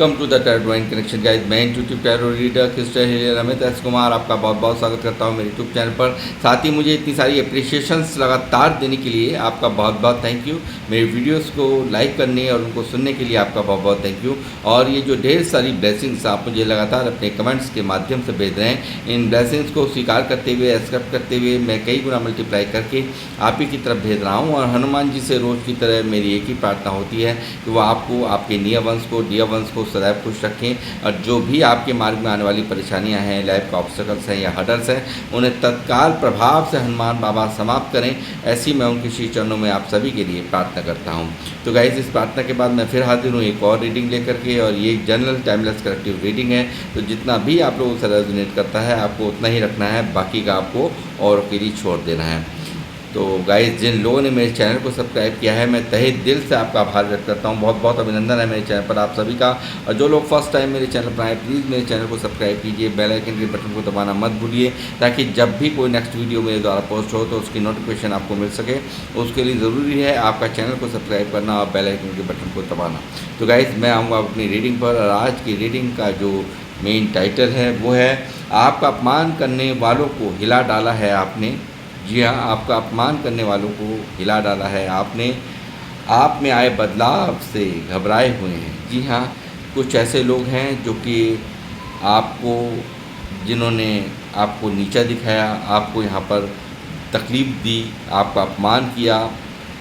Welcome to the tarot drawing connection guys. मैं YouTube tarot reader crystal healer Ramesh S Kumar आपका बहुत बहुत स्वागत करता हूं मेरे यूट्यूब चैनल पर। साथ ही मुझे इतनी सारी अप्रिशिएशंस लगातार देने के लिए आपका बहुत बहुत थैंक यू। मेरे वीडियोस को लाइक करने और उनको सुनने के लिए आपका बहुत बहुत थैंक यू। और ये जो ढेर सारी ब्लेसिंग्स आप मुझे लगातार अपने कमेंट्स के माध्यम से भेज रहे हैं, इन ब्लेसिंग्स को स्वीकार करते हुए, एक्सेप्ट करते हुए मैं कई गुना मल्टीप्लाई करके आप ही की तरफ भेज रहा हूँ। और हनुमान जी से रोज़ की तरह मेरी एक ही प्रार्थना होती है कि वो आपको, आपके निया वंश को, डिया वंश को सदैव खुश रखें। और जो भी आपके मार्ग में आने वाली परेशानियां हैं, लाइफ का ऑब्स्टेकल्स हैं या हर्डल्स हैं, उन्हें तत्काल प्रभाव से हनुमान बाबा समाप्त करें। ऐसी मैं उनके श्री चरणों में आप सभी के लिए प्रार्थना करता हूं। तो गाइस, इस प्रार्थना के बाद मैं फिर हाजिर हूँ एक और रीडिंग लेकर के, और ये एक जनरल टाइमलेस कलेक्टिव रीडिंग है। तो जितना भी आप लोगों से रेजोनेट करता है आपको उतना ही रखना है, बाकी का आपको और के लिए छोड़ देना है। तो गाइस, जिन लोगों ने मेरे चैनल को सब्सक्राइब किया है, मैं तहे दिल से आपका आभार व्यक्त करता हूं। बहुत बहुत अभिनंदन है मेरे चैनल पर आप सभी का। और जो लोग फर्स्ट टाइम मेरे चैनल पर आए, प्लीज़ मेरे चैनल को सब्सक्राइब कीजिए, बेल आइकन के बटन को दबाना मत भूलिए, ताकि जब भी कोई नेक्स्ट वीडियो मेरे द्वारा पोस्ट हो तो उसकी नोटिफिकेशन आपको मिल सके। उसके लिए ज़रूरी है आपका चैनल को सब्सक्राइब करना और बेल आइकन के बटन को दबाना। तो गाइस, मैं आऊँगा अपनी रीडिंग पर, और आज की रीडिंग का जो मेन टाइटल है वो है, आपका अपमान करने वालों को हिला डाला है आपने। जी हाँ, आपका अपमान करने वालों को हिला डाला है आपने। आप में आए बदलाव से घबराए हुए हैं। जी हाँ, कुछ ऐसे लोग हैं जो कि आपको, जिन्होंने आपको नीचा दिखाया, आपको यहाँ पर तकलीफ़ दी, आपका अपमान किया,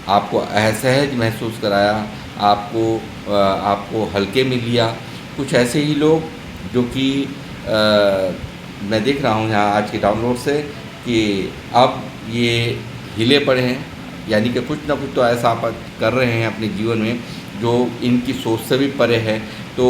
आपको असहज महसूस कराया, आपको हल्के में लिया। कुछ ऐसे ही लोग जो कि मैं देख रहा हूँ यहाँ आज के डाउनलोड से कि अब ये हिले पड़े हैं, यानी कि कुछ ना कुछ तो ऐसा आप कर रहे हैं अपने जीवन में जो इनकी सोच से भी परे है। तो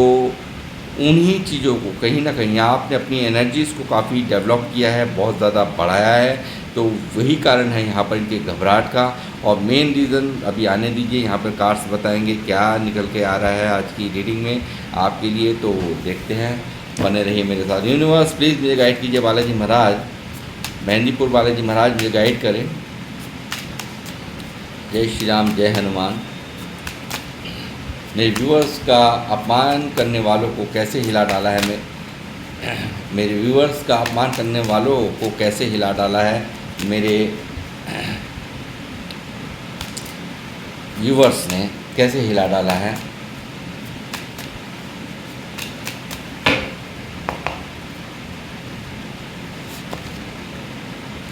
उन्हीं चीज़ों को कहीं ना कहीं आपने अपनी एनर्जीज़ को काफ़ी डेवलप किया है, बहुत ज़्यादा बढ़ाया है। तो वही कारण है यहाँ पर इनके घबराहट का। और मेन रीज़न अभी आने दीजिए, यहाँ पर कार्ड्स बताएंगे क्या निकल के आ रहा है आज की रीडिंग में आपके लिए। तो देखते हैं, बने रहिए मेरे साथ। यूनिवर्स प्लीज़ मुझे गाइड कीजिए। बालाजी महाराज, मेहंदीपुर बालाजी महाराज मुझे गाइड करें। जय श्री राम, जय हनुमान। मेरे व्यूअर्स का अपमान करने वालों को कैसे हिला डाला है, मेरे व्यूअर्स का अपमान करने वालों को कैसे हिला डाला है मेरे व्यूअर्स ने, कैसे हिला डाला है।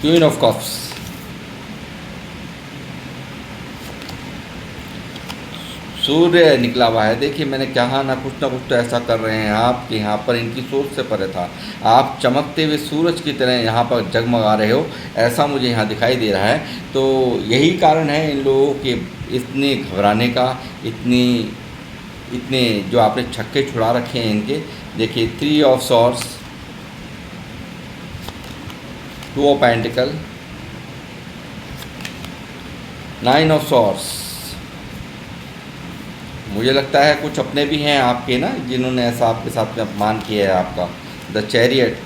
क्वीन ऑफ कप्स, सूर्य निकला हुआ है। देखिए, मैंने कहा ना, कुछ तो ऐसा कर रहे हैं आप कि यहाँ पर इनकी सोच से परे था। आप चमकते हुए सूरज की तरह यहाँ पर जगमगा रहे हो, ऐसा मुझे यहाँ दिखाई दे रहा है। तो यही कारण है इन लोगों के इतने घबराने का, इतने जो आपने छक्के छुड़ा रखे हैं इनके। देखिए, 3 of swords, 2 of pentacle, 9 of swords. मुझे लगता है कुछ अपने भी हैं आपके ना, जिन्होंने ऐसा आपके साथ में अपमान किया है आपका। द चैरियट,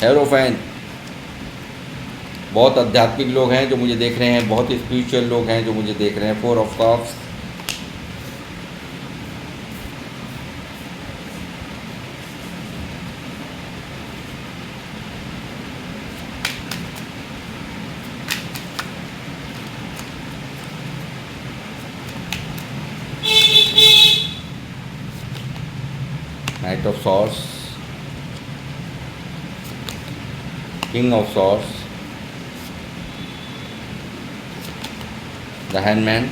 हेरोफेंट, बहुत आध्यात्मिक लोग हैं जो मुझे देख रहे हैं, बहुत ही स्पिरिचुअल लोग हैं जो मुझे देख रहे हैं। 4 of cups, Knight of Swords, King of Swords, the Hangman,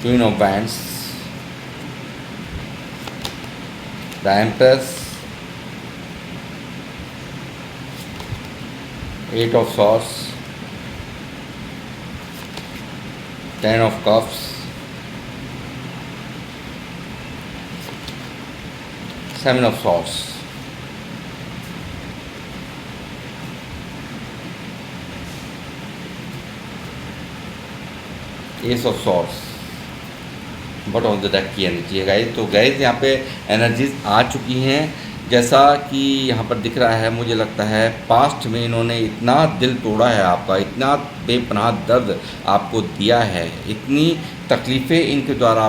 Queen of Wands, the Empress, 8 of Swords, 10 of Cups, 7 of Swords। S of swords, bottom of the deck की एनर्जी है गाइस। तो गाइस, यहाँ पे energies आ चुकी हैं। जैसा कि यहाँ पर दिख रहा है, मुझे लगता है पास्ट में इन्होंने इतना दिल तोड़ा है आपका, इतना बेपनाह दर्द आपको दिया है, इतनी तकलीफ़ें इनके द्वारा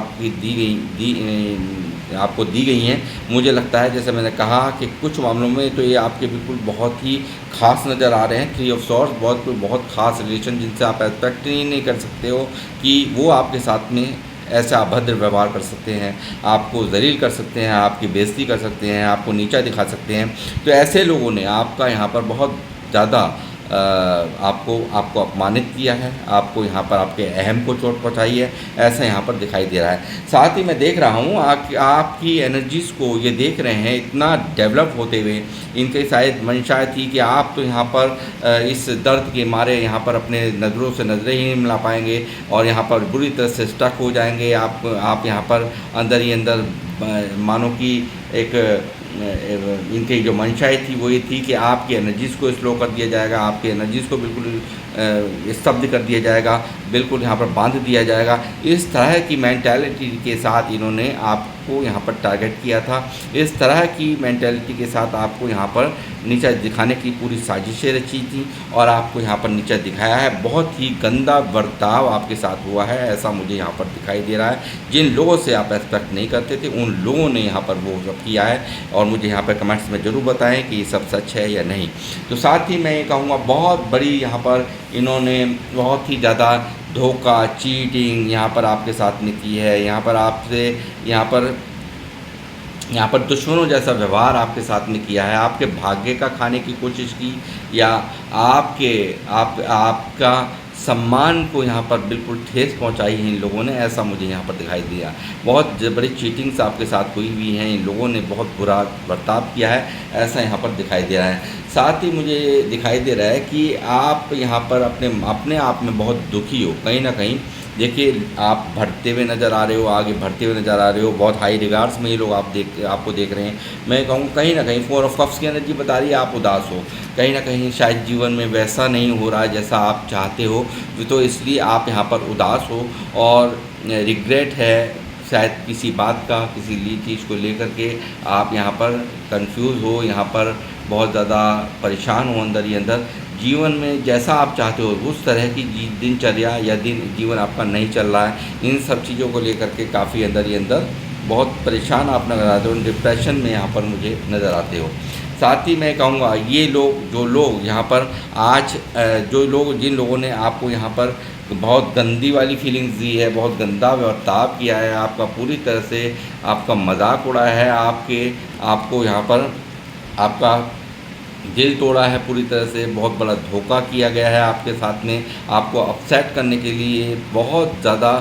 आपको दी गई हैं। मुझे लगता है जैसे मैंने कहा कि कुछ मामलों में तो ये आपके बिल्कुल बहुत ही ख़ास नज़र आ रहे हैं। 3 ऑफ सॉर्ड्स बहुत ख़ास रिलेशन, जिनसे आप एक्सपेक्ट ही नहीं कर सकते हो कि वो आपके साथ में ऐसा अभद्र व्यवहार कर सकते हैं, आपको ज़लील कर सकते हैं, आपकी बेइज़्ज़ती कर सकते हैं, आपको नीचा दिखा सकते हैं। तो ऐसे लोगों ने आपका यहाँ पर बहुत ज़्यादा आपको अपमानित किया है, आपको यहाँ पर आपके अहम को चोट पहुँचाई है, ऐसा यहाँ पर दिखाई दे रहा है। साथ ही मैं देख रहा हूँ आपकी एनर्जीज़ को ये देख रहे हैं इतना डेवलप होते हुए। इनकी शायद मंशा थी कि आप तो यहाँ पर इस दर्द के मारे यहाँ पर अपने नज़रों से नज़रें ही नहीं मिला पाएंगे और यहाँ पर बुरी तरह से स्टक हो जाएंगे। आप यहाँ पर अंदर ही अंदर मानो कि एक इनकी जो मंशाएँ थी वो ये थी कि आपकी एनर्जीज़ को स्लो कर दिया जाएगा, आपकी एनर्जीज़ को बिल्कुल स्तब्ध कर दिया जाएगा, बिल्कुल यहाँ पर बांध दिया जाएगा। इस तरह की मेंटालिटी के साथ इन्होंने आपको यहाँ पर टारगेट किया था। इस तरह की मेंटालिटी के साथ आपको यहाँ पर नीचा दिखाने की पूरी साजिशें रची थी और आपको यहाँ पर नीचा दिखाया है। बहुत ही गंदा बर्ताव आपके साथ हुआ है, ऐसा मुझे यहाँ पर दिखाई दे रहा है। जिन लोगों से आप एक्सपेक्ट नहीं करते थे उन लोगों ने यहाँ पर वो सब किया है और मुझे यहाँ पर कमेंट्स में ज़रूर बताएं कि ये सब सच है या नहीं। तो साथ ही मैं ये कहूँगा बहुत बड़ी यहाँ पर इन्होंने बहुत ही ज़्यादा धोखा, चीटिंग यहाँ पर आपके साथ में की है। यहाँ पर दुश्मनों जैसा व्यवहार आपके साथ में किया है, आपके भाग्य का खाने की कोशिश की या आपका सम्मान को यहाँ पर बिल्कुल ठेस पहुँचाई है इन लोगों ने, ऐसा मुझे यहाँ पर दिखाई दिया। बहुत बड़ी चीटिंग्स आपके साथ हुई हुई हैं, इन लोगों ने बहुत बुरा बर्ताव किया है, ऐसा यहाँ पर दिखाई दे रहा है। साथ ही मुझे दिखाई दे रहा है कि आप यहाँ पर अपने आप में बहुत दुखी हो कहीं ना कहीं। देखिए आप बढ़ते हुए नज़र आ रहे हो, आगे बढ़ते हुए नज़र आ रहे हो, बहुत हाई रिगार्ड्स में ये लोग आपको देख रहे हैं। मैं कहूँ कहीं ना कहीं 4 ऑफ कप्स की एनर्जी बता रही है आप उदास हो, कहीं ना कहीं शायद जीवन में वैसा नहीं हो रहा है जैसा आप चाहते हो, तो इसलिए आप यहाँ पर उदास हो और रिग्रेट है शायद किसी बात का, किसी चीज़ को लेकर के आप यहाँ पर कंफ्यूज हो, यहाँ पर बहुत ज़्यादा परेशान हो अंदर ही अंदर। जीवन में जैसा आप चाहते हो उस तरह की दिनचर्या या जीवन आपका नहीं चल रहा है। इन सब चीज़ों को लेकर के काफ़ी अंदर ही अंदर बहुत परेशान आप नज़र आते हो, डिप्रेशन में यहाँ पर मुझे नज़र आते हो। साथ ही मैं कहूँगा ये जो लोग यहाँ पर आज जिन लोगों ने आपको यहाँ पर बहुत गंदी वाली फीलिंग्स दी है, बहुत गंदा बर्ताव किया है, आपका पूरी तरह से आपका मजाक उड़ाया है, आपको यहाँ पर आपका दिल तोड़ा है पूरी तरह से, बहुत बड़ा धोखा किया गया है आपके साथ में। आपको अपसेट करने के लिए बहुत ज़्यादा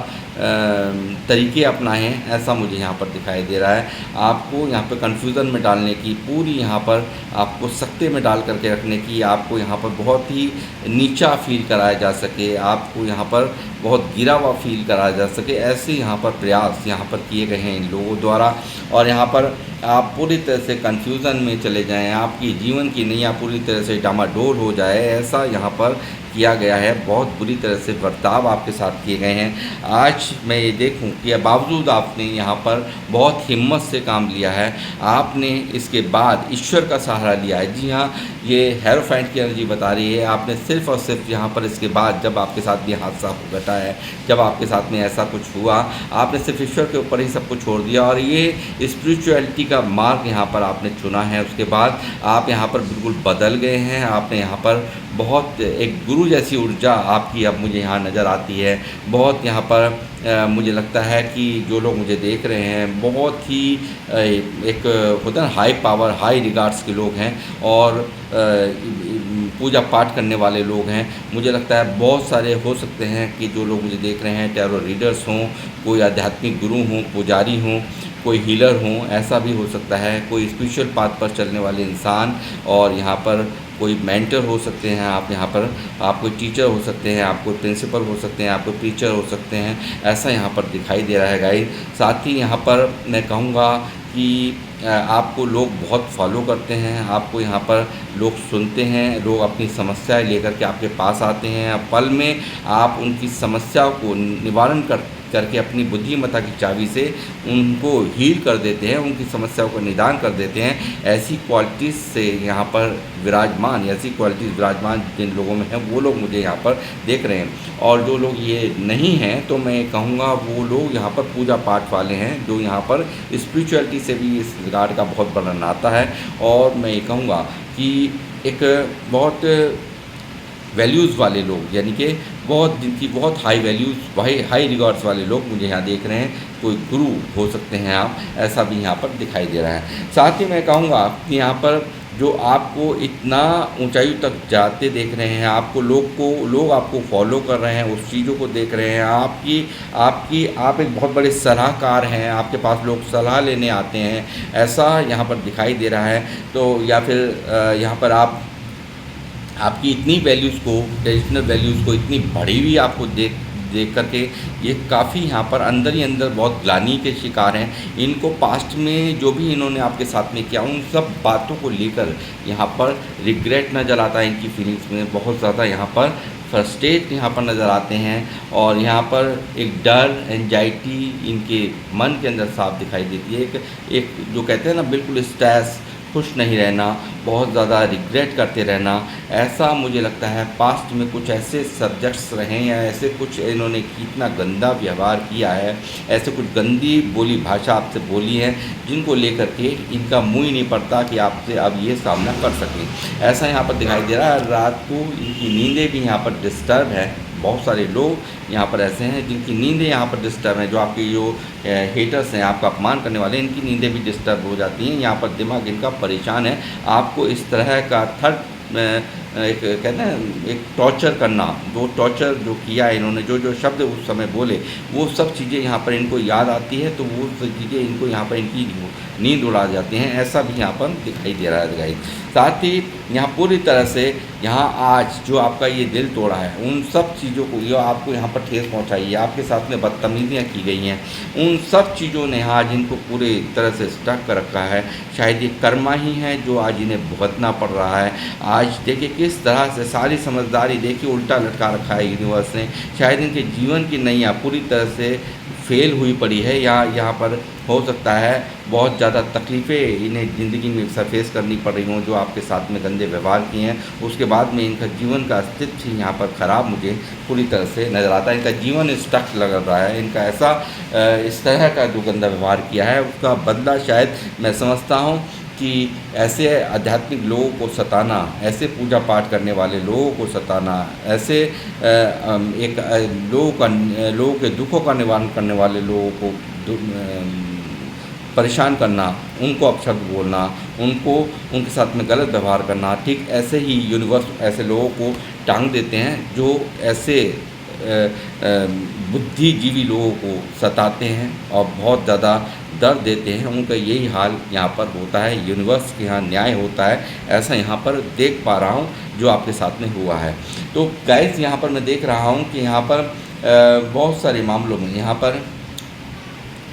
तरीके अपनाए हैं, ऐसा मुझे यहाँ पर दिखाई दे रहा है। आपको यहाँ पर कन्फ्यूज़न में डालने की, पूरी यहाँ पर आपको सख्ते में डाल करके रखने की, आपको यहाँ पर बहुत ही नीचा फील कराया जा सके, आपको यहाँ पर बहुत गिरा हुआ फील कराया जा सके, ऐसे यहाँ पर प्रयास यहाँ पर किए गए हैं इन लोगों द्वारा। और यहाँ पर आप पूरी तरह से कन्फ्यूज़न में चले जाएं, आपकी जीवन की नैया पूरी तरह से डामाडोल हो जाए, ऐसा यहाँ पर किया गया है। बहुत बुरी तरह से बर्ताव आपके साथ किए गए हैं। आज मैं ये देखूं कि बावजूद आपने यहाँ पर बहुत हिम्मत से काम लिया है, आपने इसके बाद ईश्वर का सहारा लिया है। जी हाँ, ये हेरोफेंट की एनर्जी बता रही है, आपने सिर्फ़ और सिर्फ यहाँ पर इसके बाद जब आपके साथ ये हादसा घटा है, जब आपके साथ में ऐसा कुछ हुआ, आपने सिर्फ ईश्वर के ऊपर ही सब कुछ छोड़ दिया और ये स्पिरिचुअलिटी का मार्ग यहाँ पर आपने चुना है। उसके बाद आप यहाँ पर बिल्कुल बदल गए हैं। आपने यहाँ पर बहुत एक गुरु जैसी ऊर्जा आपकी अब मुझे यहाँ नज़र आती है। बहुत यहाँ पर मुझे लगता है कि जो लोग मुझे देख रहे हैं बहुत ही एक होता है हाई पावर, हाई रिगार्ड्स के लोग हैं और पूजा पाठ करने वाले लोग हैं। मुझे लगता है बहुत सारे हो सकते हैं कि जो लोग मुझे देख रहे हैं टैरो रीडर्स हों, कोई आध्यात्मिक गुरु हों, पुजारी हों, कोई हीलर हों, ऐसा भी हो सकता है, कोई स्पिरिचुअल पाथ पर चलने वाले इंसान, और यहाँ पर कोई मेंटर हो सकते हैं आप, यहाँ पर आप कोई टीचर हो सकते हैं, आप कोई प्रिंसिपल हो सकते हैं, आप कोई टीचर हो सकते हैं, ऐसा यहाँ पर दिखाई दे रहा है गाइस। साथ ही यहाँ पर मैं कहूँगा कि आपको लोग बहुत फॉलो करते हैं, आपको यहाँ पर लोग सुनते हैं, लोग अपनी समस्याएं लेकर के आपके पास आते हैं, पल में आप उनकी समस्या को निवारण करके अपनी बुद्धिमत्ता की चाबी से उनको हील कर देते हैं, उनकी समस्याओं का निदान कर देते हैं। ऐसी क्वालिटीज़ से यहाँ पर विराजमान, ऐसी क्वालिटीज़ विराजमान जिन लोगों में हैं वो लोग मुझे यहाँ पर देख रहे हैं। और जो लोग ये नहीं हैं तो मैं कहूँगा वो लोग यहाँ पर पूजा पाठ वाले हैं, जो यहाँ पर स्पिरिचुअलिटी से भी इस गार्ड का बहुत बड़ा नाता है। और मैं ये कहूँगा कि एक बहुत वैल्यूज़ वाले लोग, यानी कि बहुत जिनकी बहुत हाई वैल्यूज़, हाई रिगार्ड्स वाले लोग मुझे यहाँ देख रहे हैं। कोई गुरु हो सकते हैं आप, ऐसा भी यहाँ पर दिखाई दे रहा है। साथ ही मैं कहूँगा कि यहाँ पर जो आपको इतना ऊंचाई तक जाते देख रहे हैं, लोग आपको फॉलो कर रहे हैं, उस चीज़ों को देख रहे हैं। आप एक बहुत बड़े सलाहकार हैं, आपके पास लोग सलाह लेने आते हैं, ऐसा यहाँ पर दिखाई दे रहा है। तो या फिर यहाँ पर आपकी इतनी वैल्यूज़ को, ट्रेडिशनल वैल्यूज़ को इतनी बढ़ी हुई आपको देख करके ये काफ़ी यहाँ पर अंदर ही अंदर बहुत ग्लानि के शिकार हैं। इनको पास्ट में जो भी इन्होंने आपके साथ में किया, उन सब बातों को लेकर यहाँ पर रिग्रेट नज़र आता है। इनकी फीलिंग्स में बहुत ज़्यादा यहाँ पर फ्रस्ट्रेट यहाँ पर नज़र आते हैं। और यहाँ पर एक डर, एंजाइटी इनके मन के अंदर साफ दिखाई देती है। एक जो कहते हैं ना, बिल्कुल स्ट्रेस, खुश नहीं रहना, बहुत ज़्यादा रिग्रेट करते रहना। ऐसा मुझे लगता है पास्ट में कुछ ऐसे सब्जेक्ट्स रहे या ऐसे कुछ इन्होंने इतना गंदा व्यवहार किया है, ऐसे कुछ गंदी बोली भाषा आपसे बोली है, जिनको लेकर के इनका मुँह ही नहीं पड़ता कि आपसे अब ये सामना कर सकें। ऐसा यहाँ पर दिखाई दे रहा है। रात को इनकी नींदें भी यहाँ पर डिस्टर्ब है। बहुत सारे लोग यहाँ पर ऐसे हैं जिनकी नींदें यहाँ पर डिस्टर्ब हैं। जो आपके जो हेटर्स हैं, आपका अपमान करने वाले, इनकी नींदें भी डिस्टर्ब हो जाती हैं। यहाँ पर दिमाग इनका परेशान है। आपको इस तरह का एक कहते हैं एक टॉर्चर करना, वो टॉर्चर जो किया है इन्होंने, जो शब्द उस समय बोले, वो सब चीज़ें यहाँ पर इनको याद आती है। तो वो सब चीज़ें इनको यहाँ पर इनकी नींद उड़ा जाती हैं। ऐसा भी यहाँ पर दिखाई दे रहा है गाइस। साथ ही यहाँ पूरी तरह से यहाँ आज जो आपका ये दिल तोड़ा है, उन सब चीज़ों को, जो आपको यहाँ पर ठेस पहुँचाई है, आपके साथ में बदतमीजियाँ की गई हैं, उन सब चीज़ों ने आज इनको पूरी तरह से स्टक कर रखा है। शायद ये कर्मा ही है जो आज इन्हें भुगतना पड़ रहा है। आज देखिए किस तरह से सारी समझदारी देखिए उल्टा लटका रखा है यूनिवर्स ने। शायद इनके जीवन की नैया पूरी तरह से फेल हुई पड़ी है, या यहाँ पर हो सकता है बहुत ज़्यादा तकलीफ़ें इन्हें ज़िंदगी में सरफेस करनी पड़ रही हों, जो आपके साथ में गंदे व्यवहार किए हैं। उसके बाद में इनका जीवन का अस्तित्व ही यहाँ पर ख़राब मुझे पूरी तरह से नज़र आता है। इनका जीवन स्टक लग रहा है। इनका ऐसा इस तरह का जो गंदा व्यवहार किया है, उसका बदला शायद मैं समझता हूँ कि ऐसे आध्यात्मिक लोगों को सताना, ऐसे पूजा पाठ करने वाले लोगों को सताना, ऐसे लोगों के दुखों का निवारण करने वाले लोगों को परेशान करना, उनको अपशब्द बोलना, उनके साथ में गलत व्यवहार करना, ठीक ऐसे ही यूनिवर्स ऐसे लोगों को टांग देते हैं जो ऐसे बुद्धिजीवी लोगों को सताते हैं और बहुत ज़्यादा दर्द देते हैं। उनका यही हाल यहाँ पर होता है। यूनिवर्स के यहाँ न्याय होता है, ऐसा यहाँ पर देख पा रहा हूँ जो आपके साथ में हुआ है। तो गाइस यहाँ पर मैं देख रहा हूँ कि यहाँ पर बहुत सारे मामलों में यहाँ पर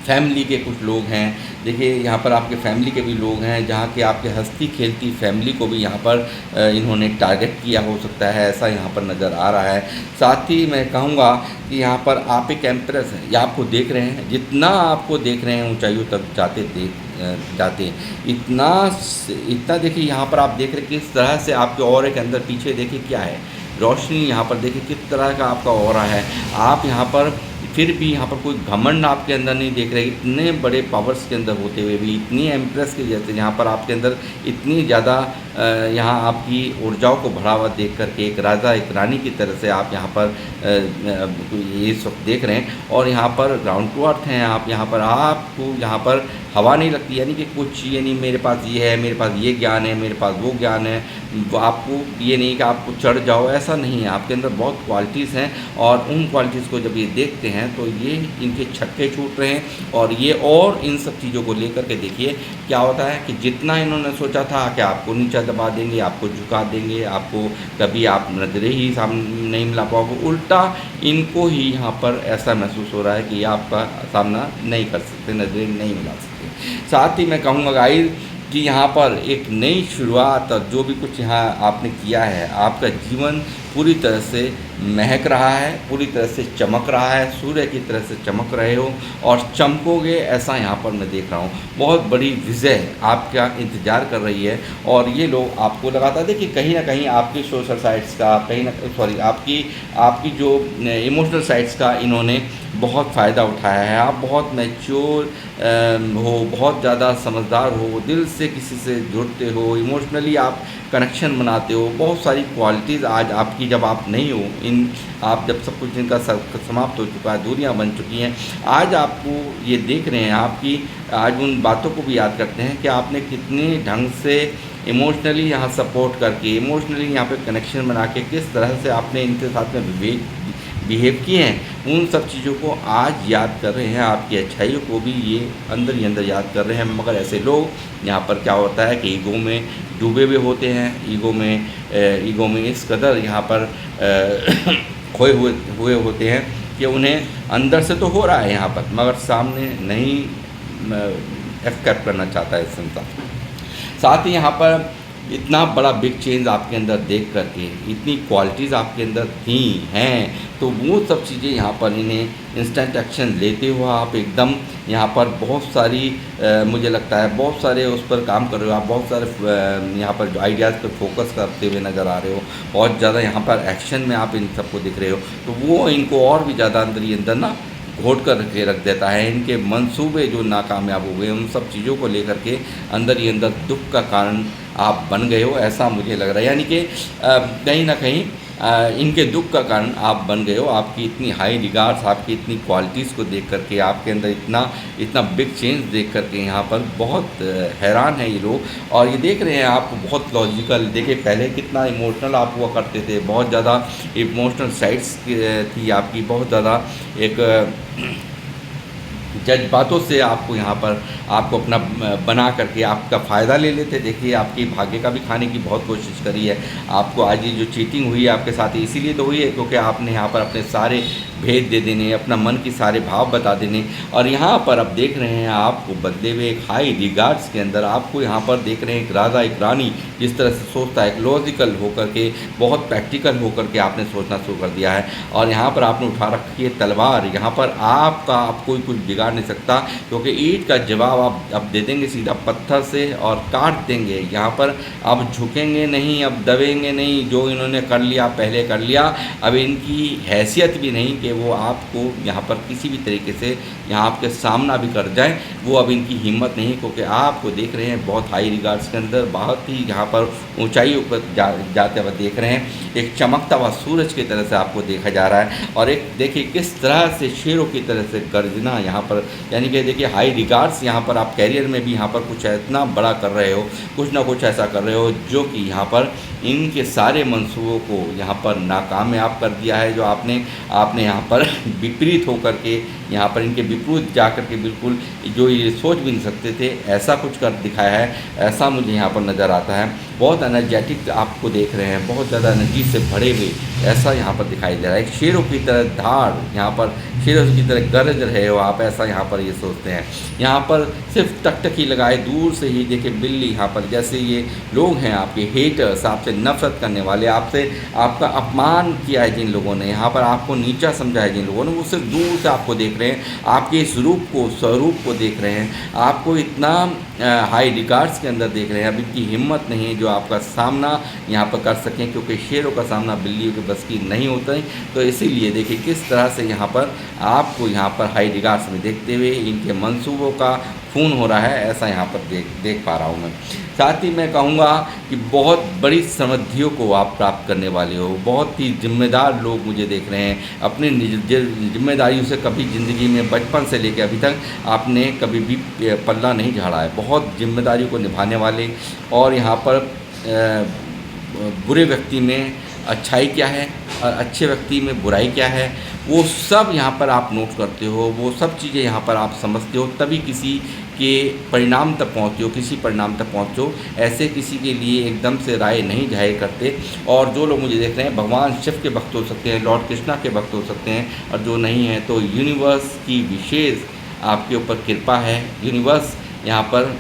फैमिली के कुछ लोग हैं। देखिए यहाँ पर आपके फैमिली के भी लोग हैं, जहाँ के आपके हंसती खेलती फैमिली को भी यहाँ पर इन्होंने टारगेट किया हो सकता है, ऐसा यहाँ पर नज़र आ रहा है। साथ ही मैं कहूँगा कि यहाँ पर आप एक एम्प्रेस हैं, या आपको देख रहे हैं, जितना आपको देख रहे हैं ऊंचाइयों तक जाते इतना देखिए यहाँ पर आप देख रहे हैं किस तरह से आपके ऑरे के अंदर पीछे देखिए क्या है, रोशनी यहाँ पर देखिए किस तरह का आपका ऑरा है। आप यहाँ पर फिर भी यहाँ पर कोई घमंड आपके अंदर नहीं देख रहे। इतने बड़े पावर्स के अंदर होते हुए भी, इतनी एम्प्रेस के जैसे यहाँ पर आपके अंदर इतनी ज़्यादा यहाँ आपकी ऊर्जाओं को बढ़ावा देख करके एक राजा एक रानी की तरह से आप यहाँ पर ये सब देख रहे हैं। और यहाँ पर ग्राउंड टू अर्थ हैं आप, यहाँ पर आपको यहाँ पर हवा नहीं लगती, यानी कि कुछ ये नहीं मेरे पास ये है, मेरे पास ये ज्ञान है, मेरे पास वो ज्ञान है, आपको ये नहीं कि आपको चढ़ जाओ, ऐसा नहीं है। आपके अंदर बहुत क्वालिटीज़ हैं और उन क्वालिटीज़ को जब ये देखते हैं तो ये इनके छक्के छूट रहे हैं। और ये और इन सब चीज़ों को लेकर के देखिए क्या होता है कि जितना इन्होंने सोचा था कि आपको नीचा दबा देंगे, आपको झुका देंगे, आपको कभी आप नजरें ही सामने नहीं मिला पाओगे, उल्टा इनको ही यहाँ पर ऐसा महसूस हो रहा है कि आपका सामना नहीं कर सकते, नजरें नहीं मिला सकते। साथ ही मैं कहूँगा गाइस कि यहाँ पर एक नई शुरुआत और जो भी कुछ यहाँ आपने किया है, आपका जीवन पूरी तरह से महक रहा है, पूरी तरह से चमक रहा है, सूर्य की तरह से चमक रहे हो और चमकोगे, ऐसा यहाँ पर मैं देख रहा हूँ। बहुत बड़ी विजय आपका इंतज़ार कर रही है और ये लोग आपको लगातार देखिए कहीं ना कहीं आपकी सोशल साइट्स का कहीं ना सॉरी आपकी जो इमोशनल साइट्स का इन्होंने बहुत फ़ायदा उठाया है। आप बहुत मैच्योर हो, बहुत ज़्यादा समझदार हो, दिल से किसी से जुड़ते हो, इमोशनली आप कनेक्शन बनाते हो। बहुत सारी क्वालिटीज़ आज आपकी जब आप नहीं हो, इन आप जब सब कुछ इनका समाप्त हो चुका है, दूरियां बन चुकी हैं, आज आपको ये देख रहे हैं, आपकी आज उन बातों को भी याद करते हैं कि आपने कितने ढंग से इमोशनली यहाँ सपोर्ट करके, इमोशनली यहाँ पे कनेक्शन बना के किस तरह से आपने इनके साथ में बिहेव किए हैं। उन सब चीज़ों को आज याद कर रहे हैं, आपकी अच्छाइयों को भी ये अंदर ही अंदर याद कर रहे हैं। मगर ऐसे लोग यहाँ पर क्या होता है कि ईगो में डूबे हुए होते हैं, ईगो में इस कदर यहाँ पर खोए हुए होते हैं कि उन्हें अंदर से तो हो रहा है यहाँ पर, मगर सामने नहीं एक्सेप्ट करना चाहता है संसार। साथ ही यहाँ पर इतना बड़ा बिग चेंज आपके अंदर देख करके, इतनी क्वालिटीज़ आपके अंदर थी हैं, तो वो सब चीज़ें यहाँ पर इन्हें इंस्टेंट एक्शन लेते हुए आप एकदम यहाँ पर बहुत सारी मुझे लगता है बहुत सारे उस पर काम कर रहे हो आप, बहुत सारे यहाँ पर जो आइडियाज़ पर फोकस करते हुए नज़र आ रहे हो, बहुत ज़्यादा यहाँ पर एक्शन में आप इन सबको दिख रहे हो। तो वो इनको और भी ज़्यादा अंदर ही अंदर ना घोट कर के रख देता है। इनके मंसूबे जो नाकामयाब हो गए, उन सब चीज़ों को लेकर के अंदर ही अंदर दुख का कारण आप बन गए हो, ऐसा मुझे लग रहा है। यानी कि कहीं ना कहीं इनके दुख का कारण आप बन गए हो। आपकी इतनी हाई रिगार्ड्स, आपकी इतनी क्वालिटीज़ को देख करके, आपके अंदर इतना बिग चेंज देख करके यहाँ पर बहुत हैरान है ये लोग। और ये देख रहे हैं आप बहुत लॉजिकल, देखिए पहले कितना इमोशनल आप हुआ करते थे, बहुत ज़्यादा इमोशनल साइड्स थी आपकी, बहुत ज़्यादा एक जज्बातों से आपको यहाँ पर आपको अपना बना करके आपका फ़ायदा ले लेते। देखिए आपकी भाग्य का भी खाने की बहुत कोशिश करी है। आपको आज ये जो चीटिंग हुई है आपके साथ, इसीलिए तो हुई है क्योंकि आपने यहाँ पर अपने सारे भेद दे देने, अपना मन की सारे भाव बता देने, और यहाँ पर अब देख रहे हैं आपको बदले हुए एक हाई रिगार्ड्स के अंदर आपको यहाँ पर देख रहे हैं एक राजा, एक रानी जिस तरह से सोचता है, एक लॉजिकल होकर के, बहुत प्रैक्टिकल होकर के आपने सोचना शुरू कर दिया है। और यहाँ पर आपने उठा रखी है तलवार, यहाँ पर आप कोई कुछ बिगाड़ नहीं सकता, क्योंकि ईंट का जवाब आप अब दे देंगे सीधा पत्थर से और काट देंगे। यहाँ पर अब झुकेंगे नहीं, अब दबेंगे नहीं। जो इन्होंने कर लिया पहले कर लिया, अब इनकी हैसियत भी नहीं कि वो आपको यहाँ पर किसी भी तरीके से यहाँ आपके सामना भी कर जाए, वो अब इनकी हिम्मत नहीं, क्योंकि आपको देख रहे हैं बहुत हाई रिगार्ड्स के अंदर, बहुत ही यहाँ पर ऊंचाइयों पर जाते हुए देख रहे हैं। एक चमकता हुआ सूरज की तरह से आपको देखा जा रहा है, और एक देखिए किस तरह से शेरों की तरह से गर्जना यहाँ पर, यानी कि देखिए हाई रिगार्ड्स यहाँ पर आप कैरियर में भी यहाँ पर कुछ इतना बड़ा कर रहे हो, कुछ ना कुछ ऐसा कर रहे हो जो कि यहाँ पर इनके सारे मंसूबों को यहाँ पर नाकामयाब कर दिया है। जो आपने यहाँ पर विपरीत होकर के यहाँ पर इनके विपरीत जा कर के बिल्कुल जो ये सोच भी नहीं सकते थे, ऐसा कुछ कर दिखाया है, ऐसा मुझे यहाँ पर नज़र आता है। बहुत एनर्जेटिक आपको देख रहे हैं, बहुत ज़्यादा एनर्जी से भरे हुए ऐसा यहाँ पर दिखाई दे रहा है। एक शेरों की तरह धाड़ यहाँ पर, शेरों की तरह गरज रहे हो आप, ऐसा यहाँ पर ये सोचते हैं। यहाँ पर सिर्फ टकटकी लगाए दूर से ही देखिए बिल्ली, यहाँ पर जैसे ये लोग हैं आपके हेटर्स, आपसे नफरत करने वाले, आपसे आपका अपमान किया है जिन लोगों ने, यहाँ पर आपको नीचा समझा है जिन लोगों ने, वो सिर्फ दूर से आपको देख रहे हैं, आपके इस रूप को, स्वरूप को देख रहे हैं, आपको इतना हाई रिगार्ड्स के अंदर देख रहे हैं। अब इनकी हिम्मत नहीं है जो आपका सामना यहाँ पर कर सकें, क्योंकि शेरों का सामना बिल्लियों के बस की नहीं होता है। तो इसीलिए देखिए किस तरह से यहाँ पर आपको यहाँ पर हाई रिगार्ड्स में देखते हुए इनके मंसूबों का खून हो रहा है, ऐसा यहाँ पर देख पा रहा हूँ मैं। साथ ही मैं कहूँगा कि बहुत बड़ी समृद्धियों को आप प्राप्त करने वाले हो। बहुत ही जिम्मेदार लोग मुझे देख रहे हैं, अपनी जिम्मेदारियों से कभी ज़िंदगी में बचपन से लेकर अभी तक आपने कभी भी पल्ला नहीं झाड़ा है। बहुत जिम्मेदारियों को निभाने वाले, और यहाँ पर बुरे व्यक्ति में अच्छाई क्या है और अच्छे व्यक्ति में बुराई क्या है, वो सब यहाँ पर आप नोट करते हो, वो सब चीज़ें यहाँ पर आप समझते हो, तभी किसी के परिणाम तक पहुँचते हो, किसी परिणाम तक पहुँचते हो। ऐसे किसी के लिए एकदम से राय नहीं जाहिर करते। और जो लोग मुझे देख रहे हैं भगवान शिव के भक्त हो सकते हैं, लॉर्ड कृष्णा के भक्त हो सकते हैं, और जो नहीं है तो यूनिवर्स की विशेष आपके ऊपर कृपा है। यूनिवर्स यहाँ पर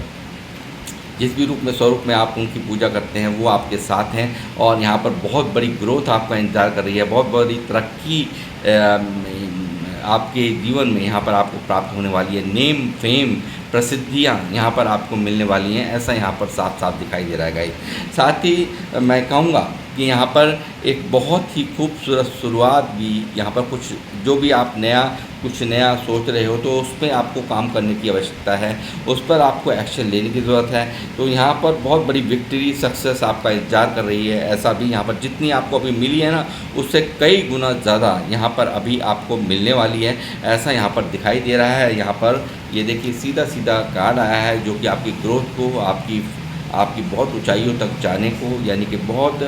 जिस भी रूप में स्वरूप में आप उनकी पूजा करते हैं वो आपके साथ हैं और यहाँ पर बहुत बड़ी ग्रोथ आपका इंतज़ार कर रही है, बहुत बड़ी तरक्की आपके जीवन में यहाँ पर आपको प्राप्त होने वाली है। नेम फेम प्रसिद्धियाँ यहाँ पर आपको मिलने वाली हैं, ऐसा यहाँ पर साफ साफ दिखाई दे रहा है गाइस। साथ ही मैं कहूँगा कि यहाँ पर एक बहुत ही खूबसूरत शुरुआत भी यहाँ पर कुछ जो भी आप कुछ नया सोच रहे हो तो उस पर आपको काम करने की आवश्यकता है, उस पर आपको एक्शन लेने की ज़रूरत है। तो यहाँ पर बहुत बड़ी विक्ट्री सक्सेस आपका इंतजार कर रही है। ऐसा भी यहाँ पर जितनी आपको अभी मिली है ना, उससे कई गुना ज़्यादा यहाँ पर अभी आपको मिलने वाली है, ऐसा यहाँ पर दिखाई दे रहा है। यहाँ पर ये देखिए सीधा सीधा कार्ड आया है जो कि आपकी ग्रोथ को, आपकी बहुत ऊंचाइयों तक जाने को, यानी कि बहुत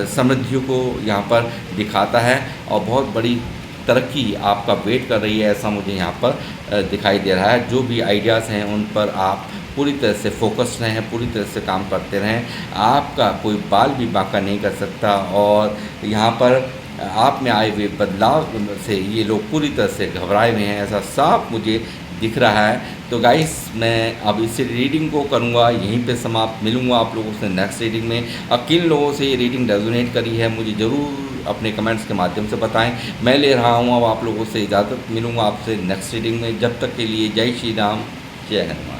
समृद्धियों को यहाँ पर दिखाता है और बहुत बड़ी तरक्की आपका वेट कर रही है, ऐसा मुझे यहाँ पर दिखाई दे रहा है। जो भी आइडियाज़ हैं उन पर आप पूरी तरह से फोकस रहें, पूरी तरह से काम करते रहें। आपका कोई बाल भी बांका नहीं कर सकता और यहाँ पर आप में आए हुए बदलाव से ये लोग पूरी तरह से घबराए हुए हैं, ऐसा साफ मुझे दिख रहा है। तो गाइस मैं अब इस रीडिंग को करूँगा यहीं पे समाप्त। मिलूँगा आप लोगों से नेक्स्ट रीडिंग में। अब किन लोगों से ये रीडिंग रेजोनेट करी है मुझे ज़रूर अपने कमेंट्स के माध्यम से बताएं। मैं ले रहा हूँ अब आप लोगों से इजाज़त, मिलूँगा आपसे नेक्स्ट रीडिंग में। जब तक के लिए जय श्री राम, जय हनुमान।